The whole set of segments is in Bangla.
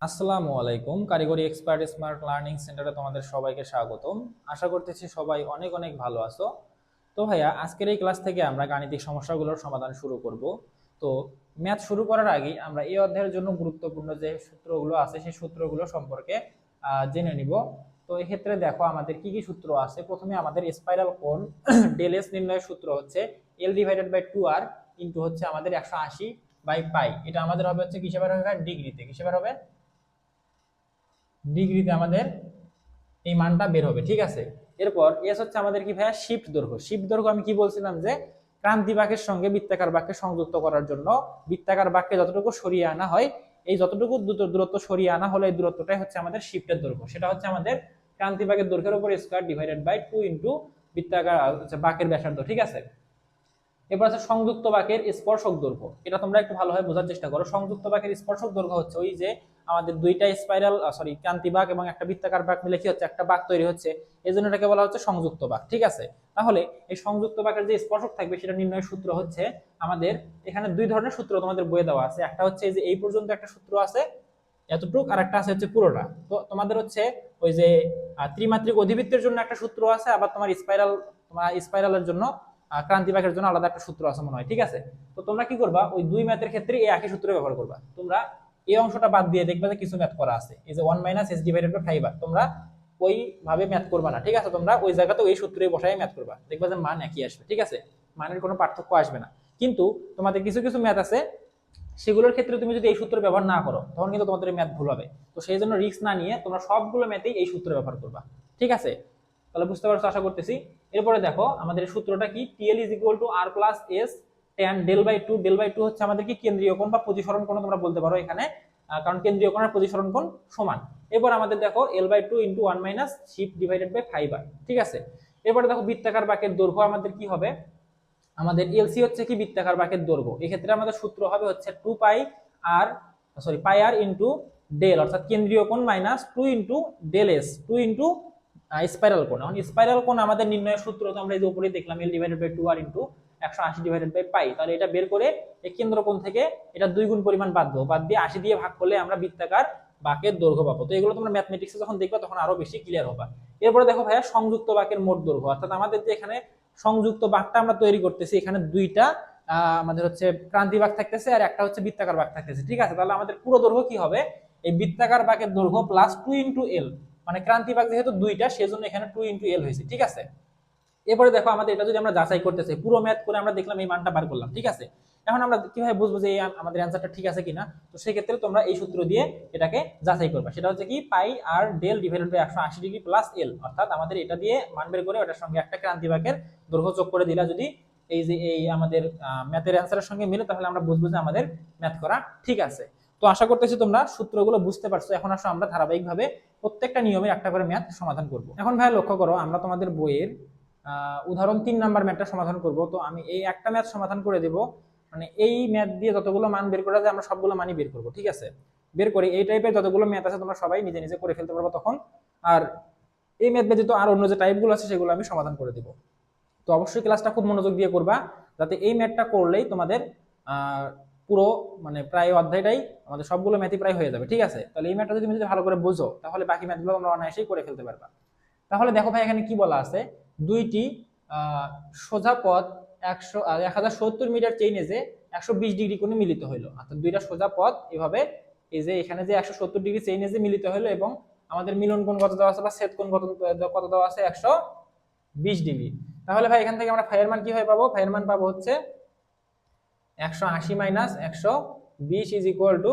আসসালামু আলাইকুম। কারিগরি এক্সপার্ট স্মার্ট লার্নিং সেন্টারে তোমাদের সবাইকে স্বাগতম। আশা করতেছি সবাই অনেক অনেক ভালো আছো। তো ভাইয়া, আজকের এই ক্লাস থেকে আমরা গাণিতিক সমস্যাগুলোর সমাধান শুরু করব। তো ম্যাথ শুরু করার আগে আমরা এই অধ্যায়ের জন্য গুরুত্বপূর্ণ যে সূত্রগুলো আছে সেই সূত্রগুলো সম্পর্কে জেনে নিব। তো এক্ষেত্রে দেখো আমাদের কি কি সূত্র আছে। প্রথমে আমাদের স্পাইরাল কোণ ডেল এস নির্ণয়ের সূত্র হচ্ছে L divided by 2r into হচ্ছে আমাদের 180 বাই পাই। এটা আমাদের হবে হচ্ছে কিসের হবে, ডিগ্রিতে। কিসের হবে, ডিগ্রিতে আমাদের এই মানটা বের হবে, ঠিক আছে। এরপর এস হচ্ছে আমাদের কি ভাইয়া, শিফট দৈর্ঘ্য। শিফট দৈর্ঘ্য আমি কি বলছিলাম যে ক্রান্তি বাঁকের সঙ্গে বৃত্তাকার বাঁককে সংযুক্ত করার জন্য বৃত্তাকার বাঁককে যতটুকু সরিয়ে আনা হয়, এই যতটুকু দূরত্ব সরিয়ে আনা হলে এই দূরত্বটাই হচ্ছে আমাদের শিফটের দৈর্ঘ্য। সেটা হচ্ছে আমাদের ক্রান্তি বাঁকের দৈর্ঘ্যের উপর স্কয়ার ডিভাইডেড বাই 2 ইনটু বৃত্তাকার বাঁকের ব্যাসার্ধ, ঠিক আছে। এরপর আছে সংযুক্ত বাঁকের স্পর্শক দৈর্ঘ্য। এটা তোমরা একটু ভালোভাবে বোঝার চেষ্টা করো। সংযুক্ত বাঁকের স্পর্শক দৈর্ঘ্য হচ্ছে ওই যে আমাদের দুইটা স্পাইরাল ক্রান্তি বাঁক এবং একটা বৃত্তাকার বাঁক মিলে কি হচ্ছে, একটা বাঁক তৈরি হচ্ছে। এই জন্য এটাকে বলা হচ্ছে সংযুক্ত বাঁক, ঠিক আছে। তাহলে এই সংযুক্ত বাঁকের যে স্পর্শক থাকবে সেটা নির্ণয়ের সূত্র হচ্ছে আমাদের এখানে দুই ধরনের সূত্র তোমাদের বইয়ে দেওয়া আছে। একটা হচ্ছে এই যে এই পর্যন্ত একটা সূত্র আছে এতটুক, আর একটা আছে হচ্ছে পুরোটা। তো তোমাদের হচ্ছে ওই যে ত্রিমাত্রিক অধিবৃত্তের জন্য একটা সূত্র আছে, আবার তোমার স্পাইরালের জন্য ক্রান্তি বাঁকের জন্য আলাদা একটা সূত্র আছে মনে হয়, ঠিক আছে। তো তোমরা কি করবা, ওই দুই ম্যাথের ক্ষেত্রে এই একই সূত্র ব্যবহার করবা। তোমরা এই অংশটা বাদ দিয়ে দেখবে যে কিছু ম্যাথ করা আছে, এই যে 1 minus S divided by 5r, তোমরা ওইভাবে ম্যাথ করবা না, ঠিক আছে। তোমরা ওই জায়গাতে ওই সূত্রে বসায় ম্যাথ করবা, দেখবা যে মান একই আসবে, ঠিক আছে। মানের কোনো পার্থক্য আসবে না। কিন্তু তোমাদের কিছু কিছু ম্যাথ আছে সেগুলোর ক্ষেত্রে তুমি যদি এই সূত্র ব্যবহার না করো তখন কিন্তু তোমাদের ম্যাথ ভুল হবে। তো সেই জন্য রিস্ক না নিয়ে তোমরা সবগুলো ম্যাথেই এই সূত্র ব্যবহার করবা, ঠিক আছে। তাহলে বুঝতে পারছো আশা করতেছি। এরপরে দেখো আমাদের সূত্রটা কি, TL is equal to R plus S tan del by two. Del by two হচ্ছে আমাদের কি কেন্দ্রীয় কোণ বা প্রতিসরণ কোণ তোমরা বলতে পারো এখানে, কারণ কেন্দ্রীয় কোণ আর প্রতিসরণ কোণ সমান। এরপর আমাদের দেখো L by two into 1 minus shift divided by 5r, ঠিক আছে। এরপরে দেখো বৃত্তাকার বাঁকের দৈর্ঘ্য আমাদের কি হবে, আমাদের এলসি হচ্ছে কি বৃত্তাকার বাঁকের দৈর্ঘ্য। এক্ষেত্রে আমাদের সূত্র হবে হচ্ছে 2 পাই আর পাই আর ইন্টু ডেল, অর্থাৎ কেন্দ্রীয় কোণ minus 2 into del S, 2 into spiral কোণ। এখন স্পাইরাল কোণ আমাদের নির্ণয়ের সূত্র তো আমরা এই যে উপরে দেখলাম, L divided by 2r into 180 divided by pi. তাহলে এটা বের করে এই কেন্দ্র কোণ থেকে এটা 2 গুণ পরিমাণ বাদ দেবো, বাদ দিয়ে 80 দিয়ে ভাগ করলে আমরা বৃত্তাকার বাঁকের দৈর্ঘ্য পাবো। তো এগুলো তোমরা ম্যাথমেটিক্সে যখন দেখবা তখন আরো বেশি ক্লিয়ার হবে। এরপরে দেখো ভাইয়া সংযুক্ত বাঁকের মোট দৈর্ঘ্য, অর্থাৎ আমাদের যে এখানে সংযুক্ত বাঁকটা আমরা তৈরি করতেছি, এখানে দুইটা আমাদের হচ্ছে ক্রান্তি বাঁক থাকতেছে আর একটা হচ্ছে বৃত্তাকার বাঁক থাকতেছে, ঠিক আছে। তাহলে আমাদের পুরো দৈর্ঘ্য কি হবে, এই বৃত্তাকার বাঁকের দৈর্ঘ্য প্লাস 2 ইন্টু এল, মানে ক্রান্তি বাঁক যেহেতু দুইটা সেজন্য এখানে 2 ইন্টু এল হয়েছে, ঠিক আছে। এরপরে দেখো আমাদের এটা যদি আমরা যাচাই করতে চাই, পুরো ম্যাথ করে আমরা দেখলাম এই মানটা বার করলাম, ঠিক আছে। এখন আমরা কিভাবে বুঝবো যে আমাদের অ্যান্সারটা ঠিক আছে কিনা। তো সেই ক্ষেত্রে তোমরা এই সূত্র দিয়ে এটাকে যাচাই করবে। সেটা হচ্ছে কি pi R del divided by 180 degree plus L, অর্থাৎ আমাদের এটা দিয়ে মান বের করে ওটার সঙ্গে একটা ক্রান্তি বাঁকের দৈর্ঘ্য যোগ করে দিলা, যদি এই যে এই আমাদের ম্যাথের অ্যান্সারের সঙ্গে মিলে, তাহলে আমরা বুঝবো যে আমাদের ম্যাথ করা ঠিক আছে। তো আশা করতেছি তোমরা সূত্রগুলো বুঝতে পারছো। এখন আসো আমরা ধারাবাহিকভাবে প্রত্যেকটা নিয়মের একটা করে ম্যাথ সমাধান করব। এখন ভাই লক্ষ্য করো, আমরা তোমাদের বইয়ের উদাহরণ 3 নাম্বার ম্যাথটা সমাধান করব। তো আমি এই একটা ম্যাথ সমাধান করে দেব, মানে এই ম্যাথ দিয়ে যতগুলো মান বের করা যায় আমরা সবগুলো মানই বের করব, ঠিক আছে। বের করে এই টাইপের যতগুলো ম্যাথ আছে তোমরা সবাই নিজে নিজে করে ফেলতে পারবে তখন। আর এই ম্যাথ ব্যতীত আর অন্য যে টাইপগুলো আছে সেগুলো আমি সমাধান করে দেব। তো অবশ্যই ক্লাসটা খুব মনোযোগ দিয়ে করবা, যাতে এই ম্যাথটা করলেই তোমাদের পুরো মানে প্রায় অধ্যায়টাই আমাদের সবগুলো ম্যাথই প্রায় হয়ে যাবে, ঠিক আছে। তাহলে এই ম্যাথটা যদি তুমি যদি ভালো করে বুঝো তাহলে বাকি ম্যাথগুলো তোমরা অনায়াসেই করে ফেলতে পারবা। তাহলে দেখো ভাই এখানে কি বলা আছে, দুইটি সোজা পথ 1070 মিটার চেইনে যে 120 ডিগ্রি কোণে মিলিত হইলো, অর্থাৎ দুইটা সোজা পথ এভাবে এই যে এখানে যে 170 ডিগ্রি চেইনে যে মিলিত হইলো এবং আমাদের মিলন কোণ কত দেওয়া আছে বা ছেদ কোণ কত দেওয়া আছে 120 ডিগ্রি। তাহলে ভাই এখান থেকে আমরা ফাই এর মান কিভাবে পাবো, ফাই এর মান পাবো হচ্ছে 180 minus 120 is equal two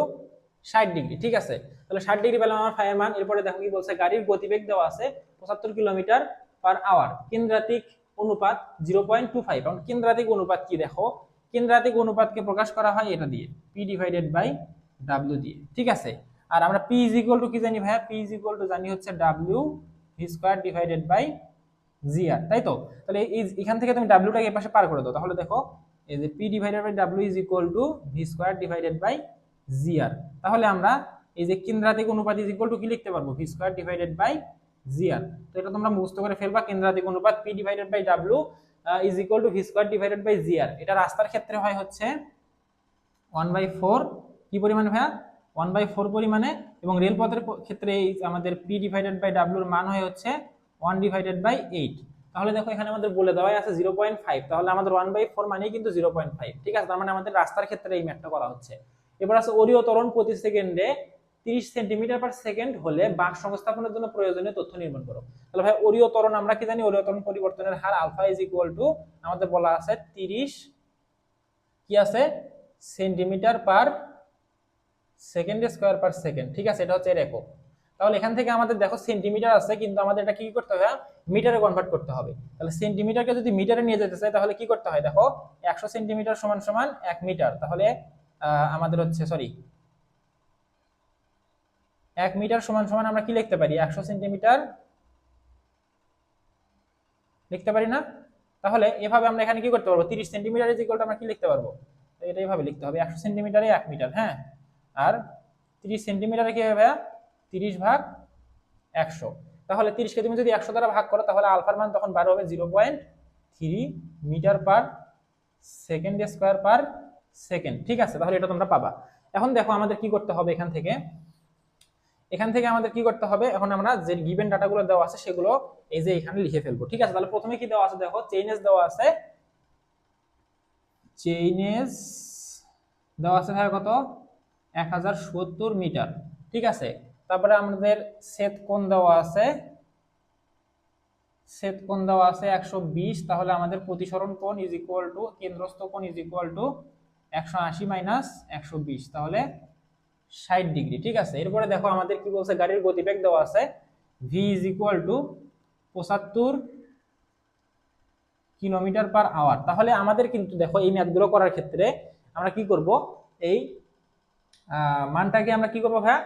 60 degree, ঠিক আছে। তাহলে 60 ডিগ্রি পেলাম আমার ফাই এর মান। এরপরে দেখো কি বলছে, গাড়ির গতিবেগ দেওয়া আছে 75 কিলোমিটার পার আওয়ার, কেন্দ্রাতিক অনুপাত 0.25। কারণ কেন্দ্রাতিক অনুপাত কি, দেখো কেন্দ্রাতিক অনুপাতকে প্রকাশ করা হয় এটা দিয়ে পি ডিভাইডেড বাই ডাব্লিউ দিয়ে, ঠিক আছে। আর আমরা পি ইজ ইকুয়াল টু কি জানি ভাইয়া, পি ইজ ইকুয়াল টু জানি হচ্ছে W V square divided by G R, তাই তো। তাহলে এখান থেকে তুমি ডাব্লিউটাকে এই পাশে পার করে দাও, তাহলে দেখো এই যে P divided by W is equal to V square divided by G R. তাহলে আমরা এই যে কেন্দ্রাতিক অনুপাত ইজ ইকুয়াল টু কি লিখতে পারবো, V square divided by G R. তো এটা তোমরা মুখস্থ করে ফেলবা, কেন্দ্রাতিক অনুপাত P divided by W is equal to V square divided by G R. এটা রাস্তার ক্ষেত্রে হয় হচ্ছে 1/4 কি পরিমাণ ভাইয়া, 1/4 পরিমাণে, এবং রেলপথের ক্ষেত্রে এই আমাদের P ডিভাইডেড বাই W এর মান হয় হচ্ছে 1/8। তাহলে দেখো এখানে আমাদের বলে দেওয়া আছে 0.5, তাহলে আমাদের 1/4 মানেই কিন্তু 0.5। ঠিক আছে, তার মানে আমাদের রাস্তার ক্ষেত্রে এই ম্যাথটা করা হচ্ছে। এবার আছে অরীয় ত্বরণ প্রতি সেকেন্ডে 30 সেন্টিমিটার/সেকেন্ড হলে বাঁক সংস্থাপনের জন্য প্রয়োজনীয় তথ্য নির্মাণ করো। তাহলে ভাই অরীয় ত্বরণ আমরা কি জানি, অরীয় ত্বরণ পরিবর্তনের হার আলফা ইজ ইকুয়াল টু আমাদের বলা আছে 30 কি আছে centimetre per second square per second. ঠিক আছে, এটা হচ্ছে এর একক। তাহলে এখান থেকে আমাদের দেখো সেন্টিমিটার আছে, কিন্তু আমাদের এটা কি করতে হবে, মিটারে কনভার্ট করতে হবে। তাহলে সেন্টিমিটারকে যদি মিটারে নিয়ে যেতে চাই তাহলে কি করতে হয়, দেখো 100 সেন্টিমিটার সমান সমান 1 মিটার। তাহলে আমাদের হচ্ছে সরি 1 মিটার সমান সমান আমরা কি লিখতে পারি, 100 সেন্টিমিটার লিখতে পারি না? তাহলে এভাবে আমরা এখানে কি করতে পারবো, 30 সেন্টিমিটার ইজ ইকুয়াল টু আমরা কি লিখতে পারবো, এটা এইভাবে লিখতে হবে 100 সেন্টিমিটারে 1 মিটার। হ্যাঁ, আর 30 সেন্টিমিটারে কি হবে, 30/100। তাহলে 30 কে তুমি যদি 100 দ্বারা ভাগ করো তাহলে আলফার মান তখন বার হবে 0.3 metre per second square per second. ঠিক আছে, তাহলে এটা তোমরা পাবা। এখন দেখো আমাদের কি করতে হবে, এখান থেকে আমাদের কি করতে হবে, এখন আমরা যে গিভেন ডাটাগুলো দেওয়া আছে সেগুলো এই যে এখানে লিখে ফেলবো। ঠিক আছে, তাহলে প্রথমে কি দেওয়া আছে, দেখো চেইনেজ দেওয়া আছে, ভাই কত 1070 মিটার। ঠিক আছে, তারপরে আমাদের ছেদ কোণ দেওয়া আছে, 120। তাহলে আমাদের প্রতিসরণ কোণ ইজ ইকুয়াল টু কেন্দ্রস্থ কোণ ইজ ইকুয়াল টু 180 মাইনাস 120, তাহলে 60 ডিগ্রি। ঠিক আছে, এরপরে দেখো আমাদের কি বলছে, গাড়ির গতিবেগ দেওয়া আছে v is equal to 75 kilometre per hour. তাহলে আমাদের কিন্তু দেখো এই ম্যাথগুলো করার ক্ষেত্রে আমরা কি করব, এই মানটাকে আমরা কি করবো ভাইয়া,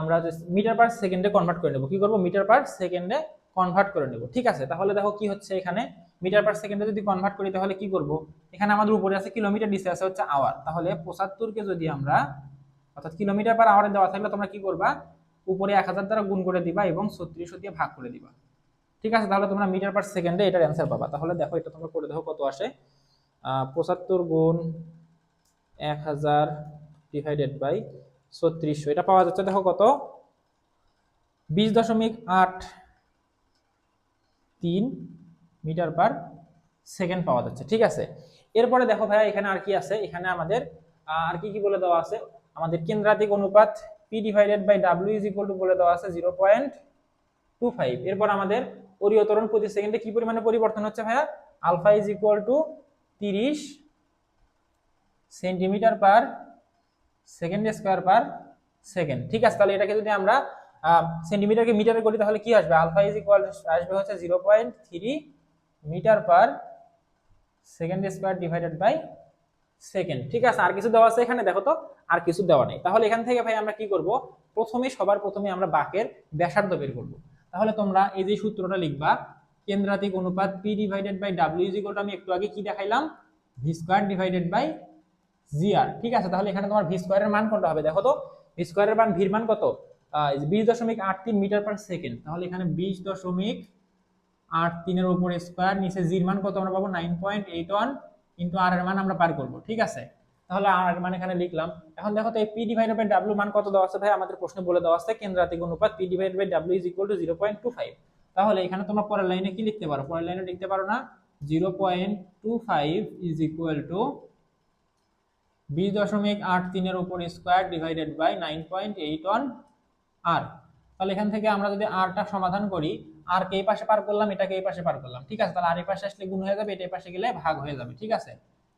আমরা মিটার পার সেকেন্ডে কনভার্ট করে নেব। কি করব, মিটার পার সেকেন্ডে কনভার্ট করে নেব। ঠিক আছে, তাহলে দেখো কি হচ্ছে, এখানে মিটার পার সেকেন্ডে যদি কনভার্ট করি তাহলে কি করব, এখানে আমাদের উপরে আছে কিলোমিটার, নিচে আছে হচ্ছে আওয়ার। তাহলে 75 কে যদি আমরা, অর্থাৎ কিলোমিটার পার আওয়ারে দেওয়া থাকলে তোমরা কি করবা, উপরে 1000 দ্বারা গুণ করে দিবা এবং 3600 দিয়ে ভাগ করে দিবা। ঠিক আছে, তাহলে তোমরা মিটার পার সেকেন্ডে এটার অ্যান্সার পাবা। তাহলে দেখো এটা তোমরা করে দেখো কত আসে, 75 গুণ 1000 ডিভাইডেড বাই 3600, এটা পাওয়া যাচ্ছে দেখো কত, 20.83 মিটার পার সেকেন্ড পাওয়া যাচ্ছে। ঠিক আছে, এরপরে দেখো ভাইয়া এখানে আর কি আছে, এখানে আমাদের আর কি কি বলে দেওয়া আছে, আমাদের কেন্দ্রাতিক অনুপাত P divided by W is equal to বলে দেওয়া আছে 0.25। এরপর আমাদের অরীয় ত্বরণ প্রতি সেকেন্ডে কি পরিমাণে পরিবর্তন হচ্ছে ভাইয়া, alpha is equal to 30 centimetre per second square per second. ঠিক আছে, তাহলে এটাকে যদি আমরা সেন্টিমিটারকে মিটারে করি তাহলে কি আসবে, আলফা ইজ ইকুয়াল আসবে হচ্ছে 0.3 metre per second square divided by second. ঠিক আছে, আর কিছু দেওয়া আছে এখানে, দেখো তো আর কিছু দেওয়া নেই। তাহলে এখান থেকে ভাই আমরা কি করব, সবার প্রথমে আমরা বাঁকের ব্যাসার্ধ বের করব। তাহলে তোমরা এই যে সূত্রটা লিখবা, কেন্দ্রাতিক অনুপাত P divided by W is equal to, আমি একটু আগে কি দেখাইলাম, v square divided by gr। ঠিক আছে, তাহলে এখানে তোমার v স্কয়ারের মান কোনটা হবে, দেখো তো v স্কয়ারের মান, v এর মান কত, 20.83 মিটার পার সেকেন্ড। তাহলে এখানে 20.83 এর উপর স্কয়ার, নিচে g এর মান কত আমরা পাবো 9.81 ইনটু r এর মান আমরা পার করব। ঠিক আছে, তাহলে r এর মান এখানে লিখলাম। এখন দেখো তো এই P ডিভাইডেড বাই W মান কত দেওয়া আছে ভাই, আমাদের প্রশ্নে বলে দেওয়া আছে কেন্দ্রাতিক অনুপাত P divided by W is equal to 0.25। তাহলে এখানে তোমরা পরের লাইনে কি লিখতে পারো, পরের লাইনে লিখতে পারো না, 0.25 ইজ ইকুয়াল টু 20.83 এর উপর স্কয়ার ডিভাইডেড বাই 9.81 r। তাহলে এখান থেকে আমরা যদি rটা সমাধান করি, r কে এই পাশে পার করলাম, এটাকে এই পাশে পার করলাম। ঠিক আছে, তাহলে r এই পাশে আসলে গুণ হয়ে যাবে, এটা এই পাশে গেলে ভাগ হয়ে যাবে। ঠিক আছে,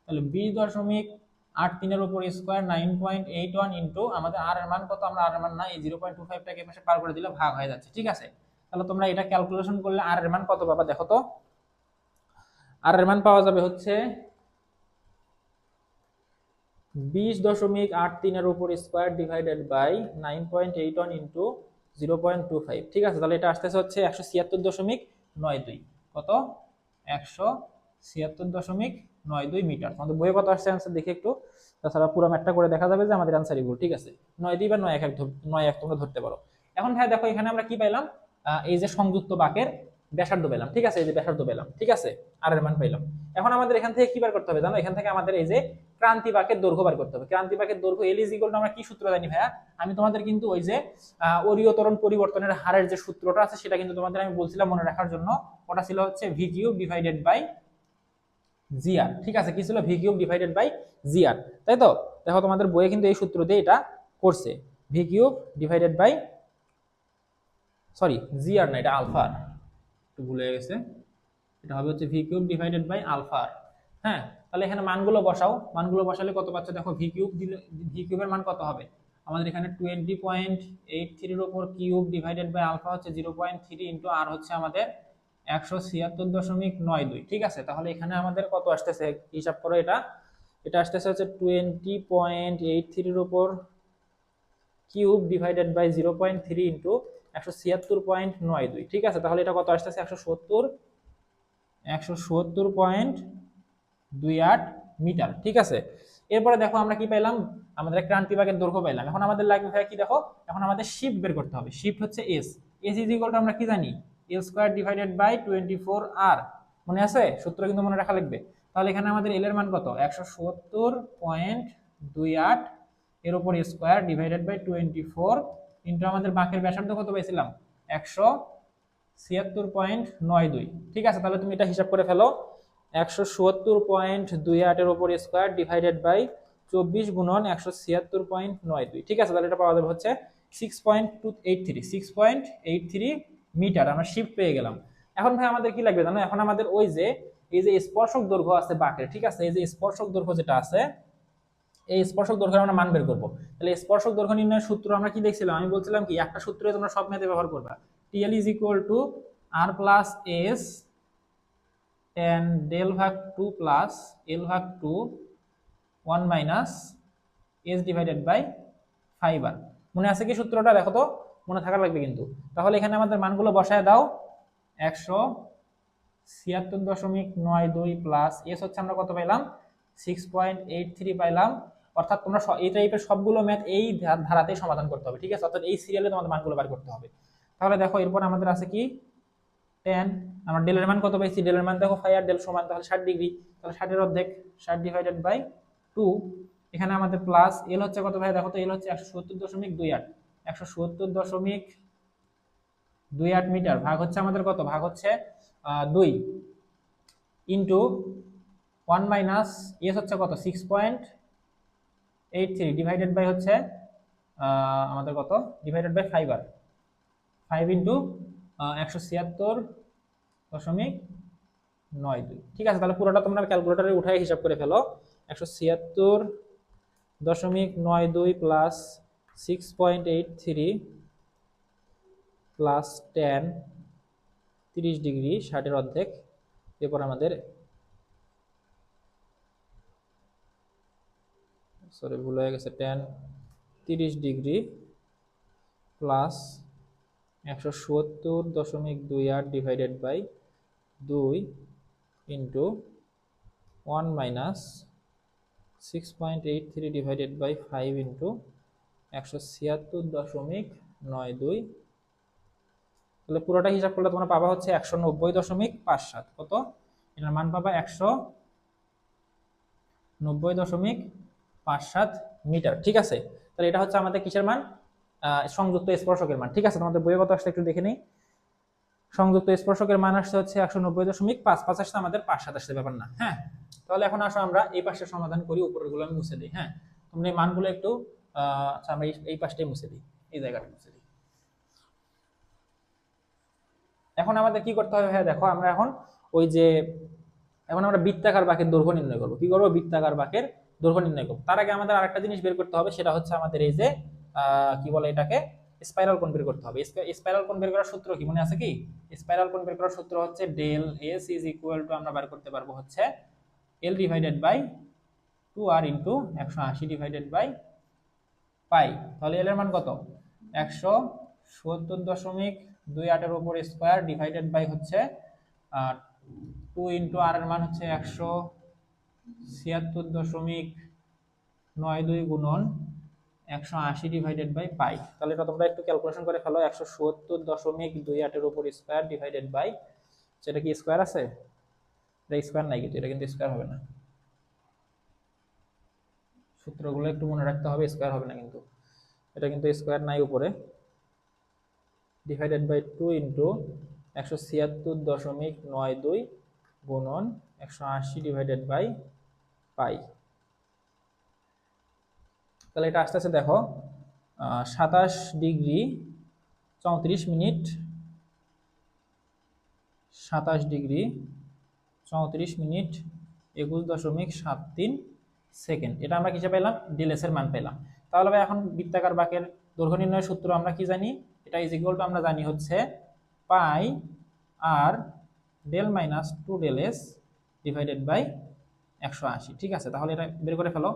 তাহলে 20.83 এর উপর স্কয়ার 9.81 ইনটু আমাদের r এর মান কত, আমরা r এর মান না, এই 0.25 টাকে এই পাশে পার করে দিলে ভাগ হয়ে যাচ্ছে। ঠিক আছে, তাহলে তোমরা এটা ক্যালকুলেশন করলে r এর মান কত পাবা, দেখো তো r এর মান পাওয়া যাবে হচ্ছে 20.83 এর উপর স্কয়ার ডিভাইডেড বাই 9.81 ইনটু 0.25। ঠিক আছে, তাহলে এটা আসতেছে হচ্ছে 176.92, কত 176.92 মিটার। আমাদের বইয়ে কত আসছে অ্যান্সার দেখি একটু, তাছাড়া পুরো ম্যাথটা করে দেখা যাবে যে আমাদের অ্যান্সারই ভুল। ঠিক আছে, 9 বা 9 তোমরা ধরতে পারো। এখন ভাই দেখো এখানে আমরা কি পাইলাম, এই যে সংযুক্ত বাঁকের ব্যাসার্ধ পেলাম। ঠিক আছে, এই যে ব্যাসার্ধ পেলাম। ঠিক আছে, আর এর মান পাইলাম। এখন আমাদের এখান থেকে কি বার করতে হবে জানো, এখান থেকে আমাদের এই যে ক্রান্তি বাঁকের দৈর্ঘ্য বার করতে হবে। ক্রান্তি বাঁকের দৈর্ঘ্য এল ইজ ইকুয়াল টু আমরা কি সূত্র জানি ভাইয়া? আমি তোমাদের কিন্তু ওই যে অরীয় ত্বরণ পরিবর্তনের হারের যে সূত্রটা আছে সেটা কিন্তু তোমাদের আমি বলছিলাম মনে রাখার জন্য। ওটা ছিল হচ্ছে V cube divided by G আর। ঠিক আছে, কি ছিল? V cube divided by G R, তাই তো? দেখো তোমাদের বইয়ে কিন্তু এই সূত্র দিয়ে এটা করছে, V cube divided by, sorry G R না, এটা আলফা, একটু ভুলে গেছে, এটা হবে হচ্ছে V cube divided by alpha. হ্যাঁ, তাহলে এখানে মানগুলো বসাও, মানগুলো বসালে কত পাচ্ছ দেখো, ভি কিউব দিলে ভি কিউবের মান কত হবে আমাদের এখানে 20.83 এর উপর কিউব ডিভাইডেড বাই আলফা হচ্ছে 0.3 ইনটু আর হচ্ছে আমাদের 176.92। ঠিক আছে, তাহলে এখানে আমাদের কত আসতেছে হিসাব করো, এটা এটা আসতেছে হচ্ছে 20.83 এর উপর কিউব ডিভাইডেড বাই 0.3 ইনটু 176.92। ঠিক আছে, তাহলে এটা কত আসতেছে 170.28 মিটার। ঠিক আছে, এরপরে দেখো আমরা কি পাইলাম, আমাদের ক্রান্তি বাঁকের দৈর্ঘ্য পাইলাম। এখন আমাদের লাগবে ভাই কি দেখো, এখন আমাদের শিফট বের করতে হবে। শিফট হচ্ছে S, S is equal to আমরা কি জানি, এল স্কয়ার ডিভাইডেড বাই 24 আর। মনে আছে? সূত্র কিন্তু মনে রাখা লাগবে। তাহলে এখানে আমাদের এল এর মান কত, 170.28 এর উপর স্কয়ার ডিভাইডেড বাই 24 ইনটু আমাদের বাঁকের ব্যাসার্ধ কত পাইছিলাম, 176.92। ঠিক আছে, তাহলে তুমি এটা হিসাব করে ফেলো, 170.28 এর উপর স্কয়ার ডিভাইডেড বাই 24 গুণন 176.92। ঠিক আছে, তাহলে এটা পাওয়া যাবে হচ্ছে 6.83 মিটার। আমরা শিফট পেয়ে গেলাম। এখন ভাই আমাদের কি লাগবে জানো, এখন আমাদের ওই যে এই যে স্পর্শক দৈর্ঘ্য আছে বাঁকের, ঠিক আছে, এই যে স্পর্শক দৈর্ঘ্য যেটা আছে, এই স্পর্শক দৈর্ঘ্যের আমরা মান বের করবো। তাহলে স্পর্শক দৈর্ঘ্য নির্ণয়ের সূত্র আমরা কি দেখছিলাম, আমি বলছিলাম কি একটা সূত্রে তোমরা সব মেথে ব্যবহার করবা, TL is equal to R plus S tan del ভাগ 2 প্লাস এল ভাগ 2 1 minus S divided by 5 R. মনে আছে কি সূত্রটা? দেখো তো, মনে থাকা লাগবে কিন্তু। তাহলে এখানে আমাদের মানগুলো বসায় দাও, 176.92 প্লাস এস হচ্ছে আমরা কত পাইলাম, 6.83 পাইলাম। অর্থাৎ তোমরা এই টাইপের সবগুলো ম্যাথ এই ধারাতেই সমাধান করতে হবে। ঠিক আছে, অর্থাৎ এই সিরিয়ালে তোমাদের মানগুলো বার করতে হবে। তাহলে দেখো এরপর আমাদের আছে কি, tan, আমরা ডেলের মান কত পাইছি, ডেলের মান দেখো ফাই আর ডেল সমান তাহলে 60 ডিগ্রি, তাহলে 60 এর অর্ধেক 60 ডিভাইডেড বাই 2। এখানে আমাদের প্লাস এল হচ্ছে কত ভাই দেখো তো, এল হচ্ছে 170.28, 170.28 মিটার, ভাগ হচ্ছে আমাদের কত, ভাগ হচ্ছে 2 ইনটু 1 মাইনাস এস হচ্ছে কত, 6.83 ডিভাইডেড বাই হচ্ছে আমাদের কত, ডিভাইডেড বাই 5 আর 5 ইনটু 176.92। ঠিক আছে, তাহলে পুরোটা তোমরা ক্যালকুলেটরে উঠাই হিসাব করে ফেলো, 176.92 প্লাস 6.83 প্লাস tan 30 ডিগ্রি 60 এর অর্ধেক, এরপর আমাদের সরি ভুল হয়ে গেছে, tan 30 degree plus 170.28 divided by 2 into 1 minus 6.83 divided by 5 into 176.92। তাহলে পুরোটা হিসাব করলে তোমরা পাবা হচ্ছে 190.57। কত? এটার মান পাবা 190.57 মিটার। ঠিক আছে, তাহলে এটা হচ্ছে আমাদের কিসের মান, সংযুক্ত স্পর্শকের মান। ঠিক আছে, তোমাদের বইয়ে কত আসছে একটু দেখে নেই। সংযুক্ত স্পর্শকের মান আসছে হচ্ছে 190.55 আসছে, আমাদের 5-7 আসছে, ব্যাপার না। হ্যাঁ, তাহলে এখন আসো আমরা এই পাশে সমাধান করি, উপরের গুলো আমি মুছে দিই। হ্যাঁ, তোমরা এই মানগুলো একটু আমরা এই পাশটাই মুছে দিই, এই জায়গাটা মুছে দিই। এখন আমাদের কি করতে হবে ভাই দেখো, আমরা এখন ওই যে এখন আমরা বৃত্তাকার বাঁকের দৈর্ঘ্য নির্ণয় করবো। কি করবো? বৃত্তাকার বাঁকের দৈর্ঘ্য নির্ণয় করবো। তার আগে আমাদের আরেকটা জিনিস বের করতে হবে, সেটা হচ্ছে আমাদের এই যে কি বলে এটাকে, স্পাইরাল কোণ বের করতে হবে। স্পাইরাল কোণ বের করার সূত্র কি মনে আছে কি? স্পাইরাল কোণ বের করার সূত্র হচ্ছে del S is equal to আমরা বের করতে পারবো হচ্ছে L divided by 2r into 180 divided by pi. তাহলে এল এর মান কত, 170.28 এর উপর স্কয়ার ডিভাইডেড বাই হচ্ছে 2 ইন্টু আর এর মান হচ্ছে 176.92 গুণন 180 ডিভাইডেড বাই পাই। তাহলে এটা তোমরা একটু ক্যালকুলেশন করে ফেলো, 170.28 এর উপর স্কয়ার ডিভাইডেড বাই, সেটা কি স্কয়ার আছে? এটা স্কয়ার নাই কিন্তু, এটা কিন্তু স্কয়ার হবে না। সূত্রগুলো একটু মনে রাখতে হবে, স্কোয়ার হবে না কিন্তু, এটা কিন্তু স্কোয়ার নাই উপরে। ডিভাইডেড বাই 2 ইন্টু 176.92 গুণন 180 ডিভাইডেড বাই পাই। তাহলে এটা আস্তে আস্তে দেখো 27 degree 34 minute, 27 degree 34 minute 21.73 second. এটা আমরা কিসে পেলাম? ডিএলএস এর মান পেলাম। তাহলে ভাই এখন বৃত্তাকার বাঁকের দৈর্ঘ্য নির্ণয়ের সূত্র আমরা কি জানি? এটা ইজ ইকুয়াল টু আমরা জানি হচ্ছে pi R del minus 2 del S divided by 180। ঠিক আছে, তাহলে এটা বের করে ফেলো।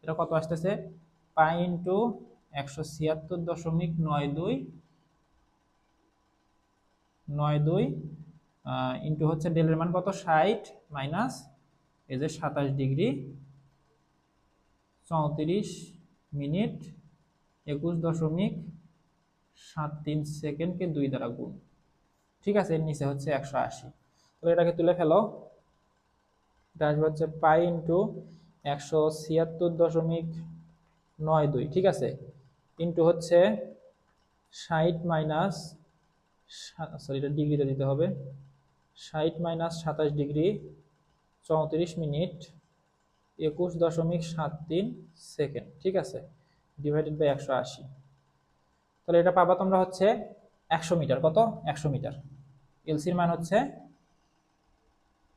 এটা কত আসতেছে? পাই ইন্টু 176.92 ইন্টু হচ্ছে ডেলের মান কত? 60 মাইনাস এই যে 27 ডিগ্রি 34 মিনিট 21.73 সেকেন্ডকে 2 দ্বারা গুণ। ঠিক আছে, এর নিচে হচ্ছে 180। তাহলে এটাকে তুলে ফেলো। এটা আসবে হচ্ছে পাই ইন্টু 176.92, ঠিক আছে, ইন্টু হচ্ছে 60 মাইনাস, সরি এটা ডিগ্রিতে দিতে হবে, 60 মাইনাস 27 ডিগ্রি 34 মিনিট 21.73 সেকেন্ড। ঠিক আছে, ডিভাইডেড বাই 180। তাহলে এটা পাবা তোমরা হচ্ছে 100 মিটার। কত? 100 মিটার। এলসির মান হচ্ছে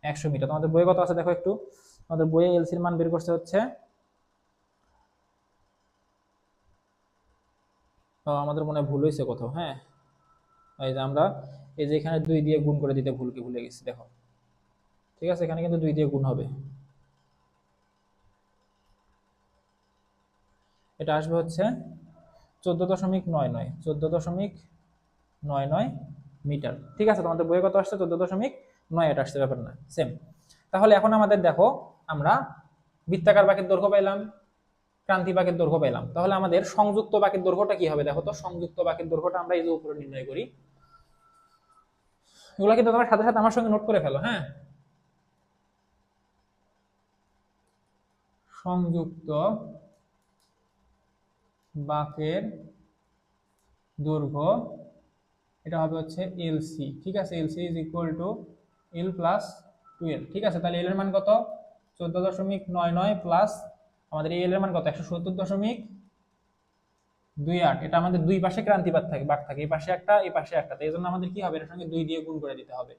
100 মিটার। তোমাদের বইয়ে কত আছে দেখো একটু। আমাদের বইয়ে এলসির মান বের করতে হচ্ছে, আমাদের মনে ভুল হয়েছে কোথাও। হ্যাঁ, এই যে আমরা এই যে এখানে 2 দিয়ে গুণ করে দিতে ভুলে গেছি দেখো। ঠিক আছে, এখানে কিন্তু 2 দিয়ে গুণ হবে। এটা আসবে হচ্ছে 14.99 14.99 মিটার। ঠিক আছে, তোমাদের বইয়ে কত আসছে? 14.9 এটা আসছে, ব্যাপার না, সেম। তাহলে এখন আমাদের দেখো আমরা বৃত্তাকার বাঁকের দৈর্ঘ্য পাইলাম, ক্রান্তি বাঁকের দৈর্ঘ্য পাইলাম। তাহলে আমাদের সংযুক্ত বাঁকের দৈর্ঘ্যটা কি হবে দেখো তো। সংযুক্ত বাঁকের দৈর্ঘ্যটা আমরা এই যে উপরে নির্ণয় করি। এগুলো কিন্তু তোমার সাথে সাথে আমার সঙ্গে নোট করে ফেলো। হ্যাঁ, সংযুক্ত বাঁকের দৈর্ঘ্য এটা হবে হচ্ছে এলসি। ঠিক আছে, LC is equal two L plus 12। ঠিক আছে, তাহলে এল এর মান কত? 14.99 প্লাস আমাদের এই এল এর মান কত? 170.28। এটা আমাদের দুই পাশে ক্রান্তি বাঁক থাকে, এই পাশে একটা, এই পাশে একটা। এই জন্য আমাদের কি হবে? এর সঙ্গে 2 দিয়ে গুণ করে দিতে হবে।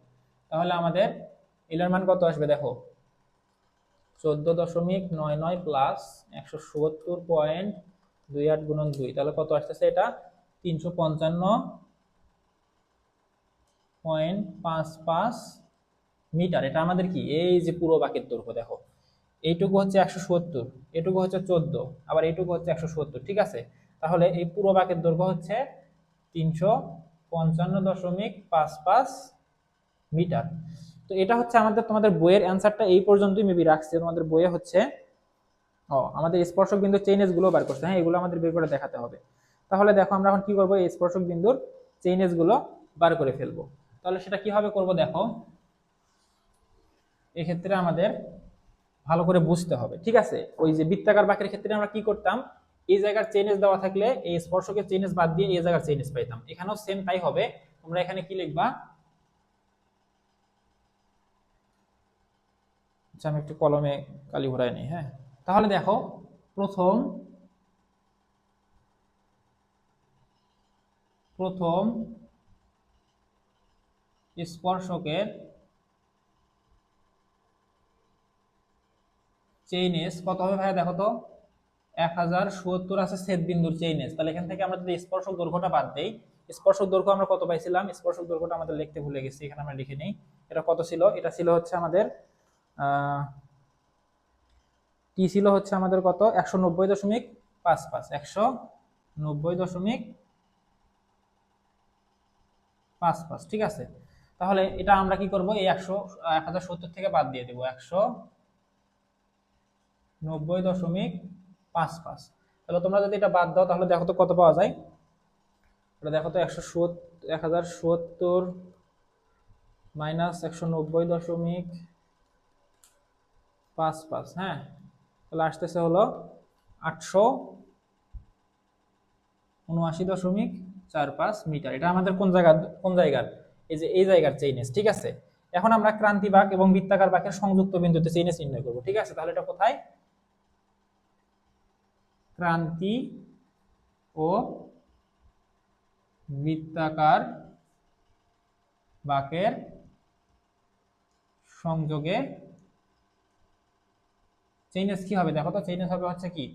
তাহলে আমাদের এল এর মান কত আসবে দেখো? 14.99 প্লাস 170.28 গুণন 2, তাহলে কত আসতেছে? এটা 355.55 মিটার। এটা আমাদের কি? এই যে পুরো বাঁকের দৈর্ঘ্য দেখো, এইটুকু হচ্ছে 170, এটুকু হচ্ছে 14, আবার এইটুকু হচ্ছে 170। ঠিক আছে, তাহলে এই পুরো বাঁকের দৈর্ঘ্য হচ্ছে 355.55 মিটার। তো এটা হচ্ছে আমাদের, তোমাদের বইয়ের অ্যান্সারটা এই পর্যন্তই মেবি রাখছে তোমাদের বইয়ে হচ্ছে। আমাদের স্পর্শক বিন্দুর চেইনেজ গুলো বার করছে। হ্যাঁ, এগুলো আমাদের বের করে দেখাতে হবে। তাহলে দেখো আমরা এখন কি করবো? এই স্পর্শক বিন্দুর চেইনেজ গুলো বার করে ফেলবো। তাহলে সেটা কিভাবে করব দেখো, এক্ষেত্রে আমাদের ভালো করে বুঝতে হবে। ঠিক আছে, ওই যে বৃত্তাকার বাঁকের ক্ষেত্রে আমরা কি করতাম? এই জায়গার চেইনেজ দেওয়া থাকলে এই স্পর্শকের চেইনেজ বাদ দিয়ে এই জায়গার চেইনেজ পাইতাম। এখানেও সেম তাই হবে। তোমরা এখানে কি লিখবা? আচ্ছা, আমি একটু কলমে কালি ভরাই নিই। হ্যাঁ, তাহলে দেখো প্রথম স্পর্শকের চেইনেজ কত হবে ভাইয়া দেখো তো? 1070 আছে ছেদ বিন্দুর চেইনেজ। তাহলে এখান থেকে আমরা যদি স্পর্শক দৈর্ঘ্যটা বাদ দেই, স্পর্শক দৈর্ঘ্য আমরা কত পাইছিলাম? স্পর্শক দৈর্ঘ্যটা আমাদের লিখতে ভুলে গেছি, এখানে আমরা লিখে নেই। এটা কত ছিল? এটা ছিল হচ্ছে আমাদের টি ছিল হচ্ছে আমাদের কত? 190.55 190.55। ঠিক আছে, তাহলে এটা আমরা কি করব? এই 1070 থেকে বাদ দিয়ে দেবো 190.55। তাহলে তোমরা যদি এটা বাদ দাও তাহলে দেখো তো কত পাওয়া যায়। এটা দেখো তো 1070 মাইনাস 190.55। হ্যাঁ, তাহলে আসতেছে হলো 879.45 মিটার। এটা আমাদের কোন জায়গার, এই যে এই জায়গার চেইনেস, ঠিক আছে। এখন আমরা ক্রান্তি বাঁক এবং বৃত্তাকার বাঁকের সংযুক্ত বিন্দুতে চেইনেস নির্ণয় করব, ঠিক আছে। তাহলে এটা কোথায়, ক্রান্তি ও বৃত্তাকার বাঁকের সংযোগে চেইনেস কি হবে দেখো তো। চেইনেস হবে হচ্ছে কি,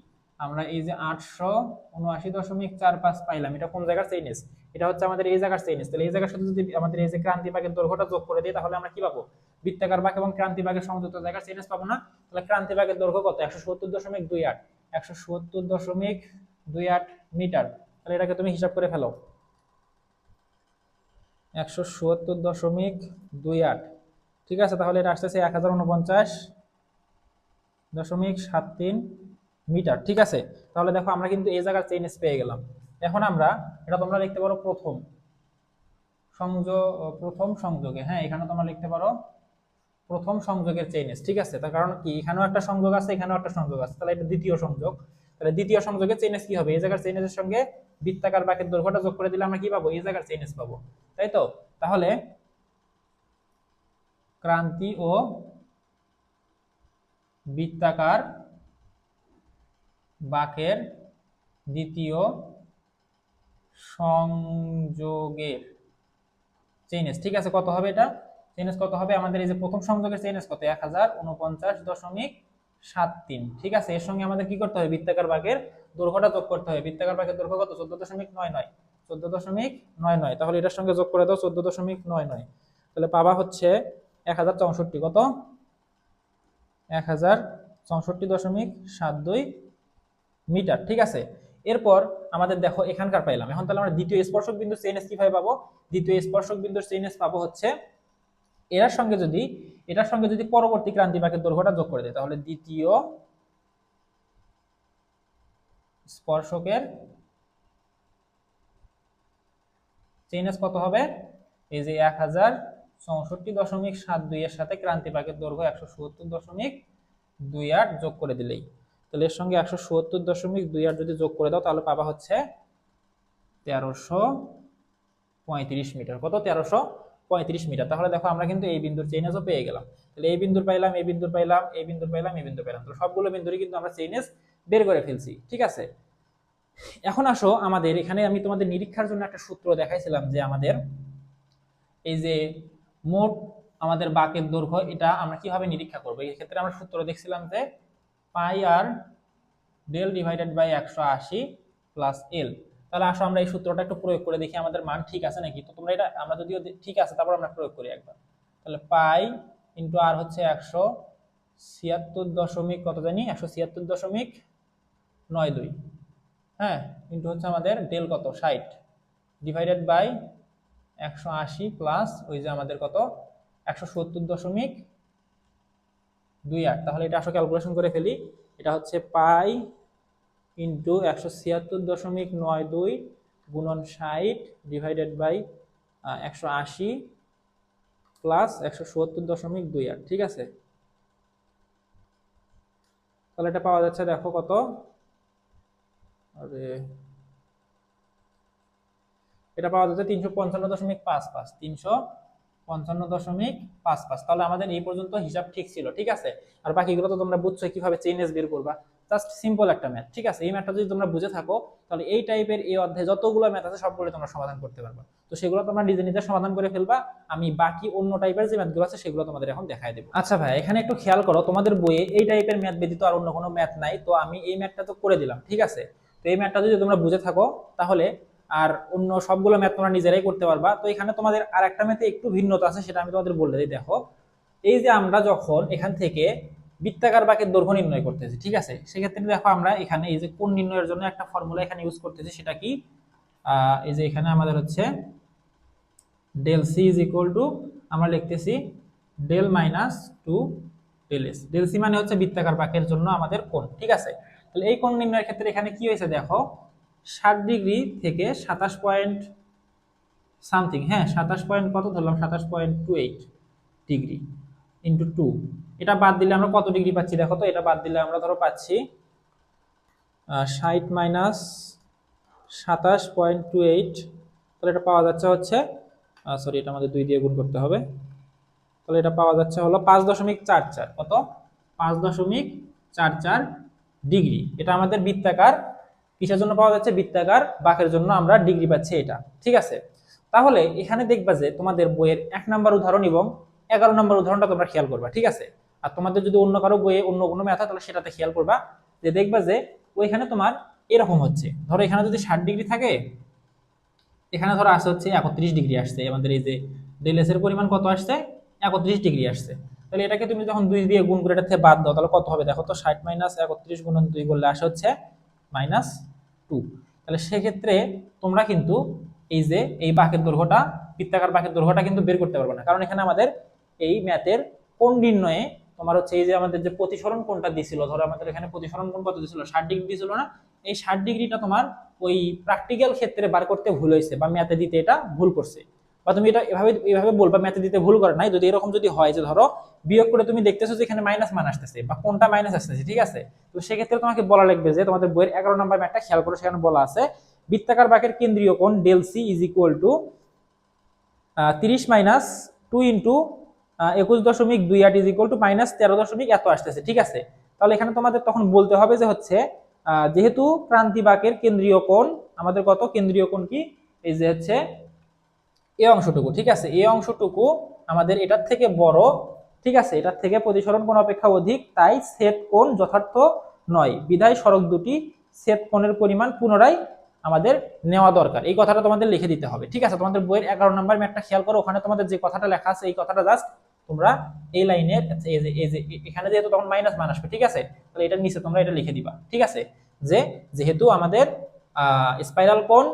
আমরা এই যে 879.45 পাইলাম, এটা কোন জায়গার চেইনেস, এটা হচ্ছে আমাদের এই জায়গার চেইনেস। তাহলে এই জায়গার সাথে যদি আমাদের এই যে ক্রান্তি বাঁকের দৈর্ঘ্যটা যোগ করে দিই, তাহলে আমরা কি পাবো, বৃত্তাকার বাঁক এবং ক্রান্তি বাঁকের সংযুক্ত জায়গার চেইনেস পাবো না। তাহলে ক্রান্তি বাঁকের দৈর্ঘ্য কত, 170.28, 170.28 মিটার। তাহলে এটাকে তুমি হিসাব করে ফেলো, 170.28, ঠিক আছে। তাহলে এটা আসতেছে 1049.73 মিটার, ঠিক আছে। তাহলে দেখো আমরা কিন্তু এই জায়গার চেইনেস পেয়ে গেলাম। এখন আমরা এটা তোমরা লিখতে পারো প্রথম সংযোগে, হ্যাঁ এখানে তোমরা লিখতে পারো প্রথম সংযোগের চেইনেস, ঠিক আছে। তার কারণ কি, এখানেও একটা সংযোগ আছে, এখানেও একটা সংযোগ আছে, তাহলে এটা দ্বিতীয় সংযোগ। তাহলে দ্বিতীয় সংযোগের চেইনেস কি হবে, এই জায়গার চেইনেসের সঙ্গে বৃত্তাকার বাঁকের দৈর্ঘ্যটা যোগ করে দিলে আমরা কি পাবো, এই জায়গার চেইনেস পাবো, তাই তো। তাহলে ক্রান্তি ও বৃত্তাকার বাঁকের দ্বিতীয় সংযোগের চেইনেস, ঠিক আছে, কত হবে এটা, চেইনেস কত হবে, আমাদের এই যে প্রথম সংযোগের চেইনেস কত, 1049.73, ঠিক আছে। এর সঙ্গে আমাদের কি করতে হবে, বৃত্তাকার বাঁকের দৈর্ঘ্যটা যোগ করতে হবে। বৃত্তাকার বাঁকের দৈর্ঘ্য কত, 14.99, তাহলে এটার সঙ্গে যোগ করে দাও 14.99, তাহলে পাবা হচ্ছে 1064, কত, 1064.72 মিটার, ঠিক আছে। এরপর আমাদের দেখো এখানকার পাইলাম, এখন তাহলে আমরা দ্বিতীয় স্পর্শক বিন্দুর চেইনেস কিভাবে পাবো, দ্বিতীয় স্পর্শক বিন্দুর চেইনেস পাবো হচ্ছে এটার সঙ্গে যদি পরবর্তী ক্রান্তি বাঁকের দৈর্ঘ্যটা যোগ করে দেয়, তাহলে দ্বিতীয় স্পর্শকের চেইনেস কত হবে, এই যে 1064.72 এর সাথে ক্রান্তি বাঁকের দৈর্ঘ্য 170.28 যোগ করে দিলেই, তাহলে এর সঙ্গে 170.28 যদি যোগ করে দাও, তাহলে পাবা হচ্ছে 1335 মিটার, কত, 1335 মিটার। তাহলে দেখো আমরা কিন্তু এই বিন্দুর চেইনেসও পেয়ে গেলাম। তাহলে এই বিন্দুর পাইলাম, এই বিন্দুর পাইলাম, এই বিন্দুর পাইলাম, এই বিন্দুর পাইলাম, তো সবগুলো বিন্দুরই কিন্তু আমরা চেইনেস বের করে ফেলছি, ঠিক আছে। এখন আসো আমাদের এখানে আমি তোমাদের নিরীক্ষার জন্য একটা সূত্র দেখাইছিলাম, যে আমাদের এই যে মোট আমাদের বাঁকের দৈর্ঘ্য, এটা আমরা কিভাবে নিরীক্ষা করবো। এই ক্ষেত্রে আমরা সূত্র দেখছিলাম যে পাই R del divided by 180 plus L. তাহলে আসো আমরা এই সূত্রটা একটু প্রয়োগ করে দেখি আমাদের মান ঠিক আছে নাকি। তো তোমরা এটা, আমরা যদিও ঠিক আছে, তারপর আমরা প্রয়োগ করি একবার। তাহলে পাই ইন্টু আর হচ্ছে 176 কত জানি, 176.92, হ্যাঁ, ইন্টু হচ্ছে আমাদের ডেল কত 60 ডিভাইডেড বাই 180 প্লাস ওই যে আমাদের কত 170.28। তাহলে এটা আসো ক্যালকুলেশন করে ফেলি, এটা হচ্ছে পাই ইন্টু 176.92 গুণন 60 ডিভাইডেড বাই 180 প্লাস 170.28, ঠিক আছে। তাহলে এটা পাওয়া যাচ্ছে, দেখো কত, আরে এটা পাওয়া যাচ্ছে 355.55, 355.55। তাহলে আমাদের এই পর্যন্ত হিসাব ঠিক ছিল, ঠিক আছে। আর বাকিগুলো তো তোমরা বুঝছো কিভাবে চেইনেস বের করবা, জাস্ট সিম্পল একটা ম্যাথ, ঠিক আছে। এই ম্যাথটা যদি তোমরা বুঝে থাকো, তাহলে এই টাইপের এই অধ্যায়ে যতগুলো ম্যাথ আছে সবগুলো তোমরা সমাধান করতে পারবা। তো সেগুলো তোমরা নিজে নিজে সমাধান করে ফেলবা, আমি বাকি অন্য টাইপের যে ম্যাথগুলো আছে সেগুলো তোমাদের এখন দেখাই দেবো। আচ্ছা ভাই, এখানে একটু খেয়াল করো, তোমাদের বইয়ে এই টাইপের ম্যাথ ব্যতীত আর অন্য কোনো ম্যাথ নাই, তো আমি এই ম্যাথটা তো করে দিলাম, ঠিক আছে। তো এই ম্যাথটা যদি তোমরা বুঝে থাকো, তাহলে আর অন্য সবগুলো ম্যাথ তোমরা নিজেরাই করতে পারবা। তো এখানে তোমাদের আর একটা ম্যাথে একটু ভিন্নতা আছে, সেটা আমি তোমাদের বলে দিই। দেখো, এই যে আমরা যখন এখান থেকে বৃত্তাকার বাঁকের দৈর্ঘ্য নির্ণয় করতেছি, ঠিক আছে, সেক্ষেত্রে দেখো আমরা এখানে এই যে কোণ নির্ণয়ের জন্য একটা ফর্মুলা এখানে ইউজ করতেছি, সেটা কি, এই যে এখানে আমাদের হচ্ছে del C is equal to, আমরা লিখতেছি del minus 2 del S. Del C মানে হচ্ছে বৃত্তাকার বাঁকের জন্য আমাদের কোণ, ঠিক আছে। তাহলে এই কোণ নির্ণয়ের ক্ষেত্রে এখানে কি হয়েছে দেখো, 60 ডিগ্রি থেকে 27 পয়েন্ট সামথিং, হ্যাঁ 27 পয়েন্ট কত ধরলাম, 27.28 ডিগ্রি ইন্টু 2, এটা বাদ দিলে আমরা কত ডিগ্রি পাচ্ছি দেখো তো। এটা বাদ দিলে আমরা ধরো পাচ্ছি 60 মাইনাস 27.28, তাহলে এটা পাওয়া যাচ্ছে হচ্ছে সরি এটা আমাদের 2 দিয়ে গুণ করতে হবে, তাহলে এটা পাওয়া যাচ্ছে হলো 5.44, কত 5.44 ডিগ্রি। এটা আমাদের বৃত্তাকার কিসের জন্য পাওয়া যাচ্ছে, বৃত্তাকার বাঁকের জন্য আমরা ডিগ্রি পাচ্ছি এটা, ঠিক আছে। তাহলে এখানে দেখবা যে তোমাদের বইয়ের 1 নম্বর উদাহরণ এবং 11 নম্বর উদাহরণটা তোমরা খেয়াল করবা, ঠিক আছে। আর তোমাদের যদি অন্য কারো বইয়ে অন্য কোনো ম্যাথ হয় তাহলে সেটাতে খেয়াল করবা, যে দেখবা যে ওইখানে তোমার এরকম হচ্ছে, ধরো এখানে যদি 60 ডিগ্রি থাকে, এখানে ধরো আসছে হচ্ছে 31 ডিগ্রি আসছে, আমাদের এই যে ডেল এস এর পরিমাণ কত আসছে, 31 ডিগ্রি আসছে। তাহলে এটাকে তুমি যখন 2 দিয়ে গুণ করে এটা থেকে বাদ দাও তাহলে কত হবে দেখো তো, 60 মাইনাস 31 গুণন 2 করলে আসে হচ্ছে -2। তাহলে সেক্ষেত্রে তোমরা কিন্তু এই যে এই বাঁকের দৈর্ঘ্যটা, বৃত্তাকার বাঁকের দৈর্ঘ্যটা কিন্তু বের করতে পারবে না, কারণ এখানে আমাদের এই ম্যাথের কোণ নির্ণয়ে তোমার হচ্ছে এই যে আমাদের যে প্রতিসরণ কোণটা দিছিল, ধরো আমাদের এখানে প্রতিসরণ কোণ কত দিছিল, 60 ডিগ্রি দিছিল না, এই 60 ডিগ্রিটা তোমার ওই প্র্যাকটিক্যাল ক্ষেত্রে বার করতে ভুল হয়েছে বা ম্যাথে দিতে এটা ভুল করছে, বা তুমি এটা এভাবে বলবা ম্যাথে দিতে ভুল করে নাই, যদি এরকম যদি হয় যে ধরো বিয়োগ করে তুমি দেখতেছো যে এখানে মাইনাস মান আসতেছে বা কোনটা মাইনাস আসতেছে, ঠিক আছে, তো সেক্ষেত্রে তোমাকে বলা লাগবে যে তোমাদের বইয়ের 11 নম্বর ম্যাথটা খেয়াল করো, সেখানে বলা আছে বৃত্তাকার বাঁকের কেন্দ্রীয় কোণ del C is equal to 30 minus 2 into 21.28 is equal to minus 13 এত আসতেছে, ঠিক আছে। তাহলে এখানে তোমাদের তখন বলতে হবে যে হচ্ছে যেহেতু ক্রান্তি বাঁকের কেন্দ্রীয় কোণ আমাদের কত, কেন্দ্রীয় কোণ কি এই যে হচ্ছে এই অংশটুকু, ঠিক আছে, এই অংশটুকু আমাদের এটার থেকে বড়, ঠিক আছে, এটার থেকে প্রতিসরণ কোণ অপেক্ষা অধিক, তাই ছেদ কোণ যথার্থ নয়, বিধায় সড়ক দুটি ছেদ কোণের পরিমাণ পুনরায় আমাদের নেওয়া দরকার, এই কথাটা তোমাদের লিখে দিতে হবে, ঠিক আছে। তোমাদের বইয়ের 11 নম্বর ম্যাথটা খেয়াল করো, ওখানে তোমাদের যে কথাটা লেখা আছে এই কথাটা জাস্ট তোমরা এই লাইনে এই যে এখানে যেহেতু তখন মাইনাস মান আসবে, ঠিক আছে, তাহলে এটার নিচে তোমরা এটা লিখে দিবা, ঠিক আছে, যে যেহেতু আমাদের স্পাইরাল কোণ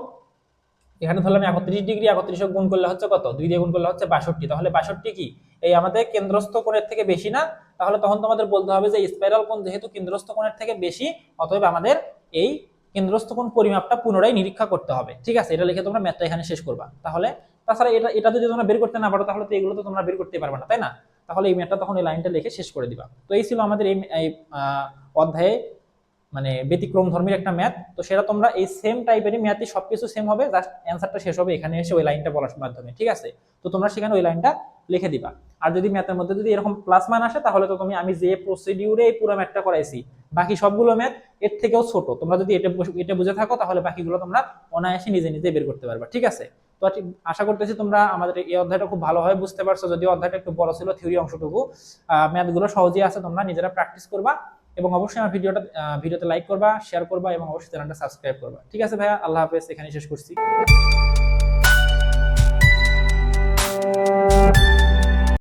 এখানে ধরলাম 31 ডিগ্রি, 31 গুণ করলে হচ্ছে কত, 2 দিয়ে গুণ করলে হচ্ছে 62, তাহলে 62 কি এই আমাদের কেন্দ্রস্থ কোণের থেকে বেশি না, তাহলে তখন তোমাদের বলতে হবে যে স্পাইরাল কোণ যেহেতু কেন্দ্রস্থ কোণের থেকে বেশি, অতএব আমাদের এই কেন্দ্রস্থ কোণ পরিমাপটা পুনরায় নিরীক্ষা করতে হবে, ঠিক আছে। এটা লিখে তোমরা ম্যাথটা এখানে শেষ করবা। তাহলে তাছাড়া এটা এটা যদি তোমরা বের করতে না পারো তাহলে তো এগুলো তো তোমরা বের করতে পারবে না, তাই না। তাহলে এই ম্যাথটা তখন এই লাইনটা লিখে শেষ করে দিবা। তো এই ছিল আমাদের এই অধ্যায়ে মানে ব্যতিক্রম ধর্মীর একটা ম্যাথ, তো সেটা তোমরা এই সেম টাইপেরই ম্যাথই সবকিছু সেম হবে, জাস্ট অ্যান্সারটা শেষ হবে এখানে এসে ওই লাইনটা বলার মাধ্যমে, ঠিক আছে। তো তোমরা সেখানে ওই লাইনটা লিখে দিবা। আর যদি ম্যাথের মধ্যে যদি এরকম প্লাস মান আসে তাহলে তো আমি যে প্রসিডিউরে এই পুরো ম্যাথটা করাইছি বাকি সবগুলো ম্যাথ এর থেকেও ছোট, তোমরা যদি এটা বুঝে থাকো তাহলে বাকিগুলো তোমরা অনায়াসে নিজে নিজে বের করতে পারবা, ঠিক আছে। তো আশা করতেছি তোমরা আমাদের এই অধ্যায়টা খুব ভালোভাবে বুঝতে পারছো, যদিও অধ্যায়টা একটু বড় ছিল, থিওরি অংশটুকু, ম্যাথগুলো সহজেই আছে, তোমরা নিজেরা প্র্যাকটিস করবা এবং অবশ্যই আমার ভিডিওতে লাইক করবা, শেয়ার করবা এবং অবশ্যই চ্যানেলটা সাবস্ক্রাইব করবা, ঠিক আছে ভাইয়া, আল্লাহ হাফেজ, এখানে শেষ করছি।